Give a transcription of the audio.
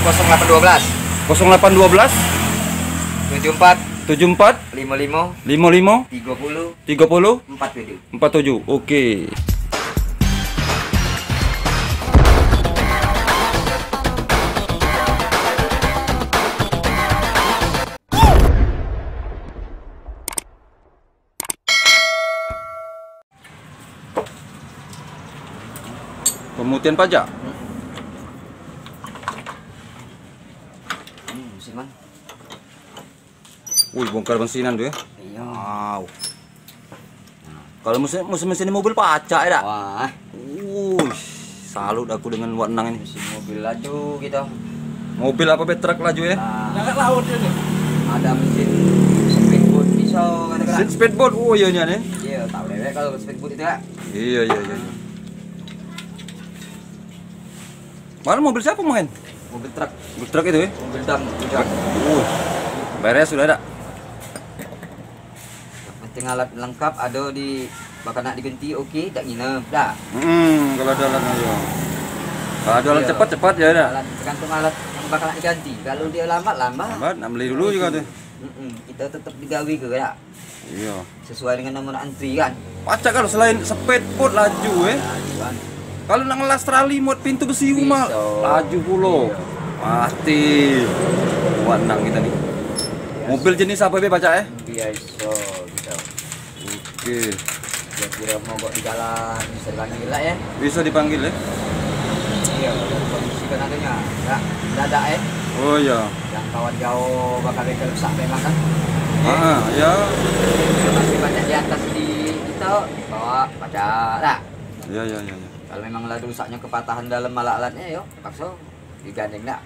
0812 0812 74 74 55 55 30 30 47. 47. Oke. Pemutihan pajak. Musiman. Wih, bongkar bensinan tuh ya. Iya. Wow. Kalau mesin mobil pacak ya, dak? Wah, Salut aku dengan warna ini. mesin mobil laju gitu. Mobil apa truk laju ya? Jangan laut ini. Ada mesin speedboat pisau kan? Mesin speedboat. Oh iya nih. Iya, tahu deh kalau speedboat itu ya. Iya. Mana mobil siapa main? Mobil truk, Mobil truk itu ya? mobil dam, truk. Beres sudah ada. Penting alat lengkap ada di bakal nak diganti oke, tak nginep dah. Kalau ada alat ayo. Kalau ada alat Iya. cepat ya dah. Alat tergantung alat yang bakal nak diganti. Kalau dia lambat. Lambat, nak beli dulu juga tuh. Kita tetap digawi ke ya. Iya. Sesuai dengan nomor antri kan. Pacak kalau selain speedboat laju Laju kan. Kalau nak ngelas trali muat pintu besi rumah Bisa. laju pulo. Iya. Mati. Warnang kita nih. Mobil jenis apa be pacak ya? Biasa gitu. Oke. Kira-kira mogok di jalan bisa dipanggil lah ya. Bisa dipanggil ya? Iya, kondisi kan adanya. Enggak dadak ya. Oh iya. Yang kawan jauh bakal bengkel rusak memang kan. Ya. Masih banyak di atas di kita bawa pajak lah. Ya. Kalau memang ladu rusaknya kepatahan dalam alat-alatnya yo, paksa digandeng dah.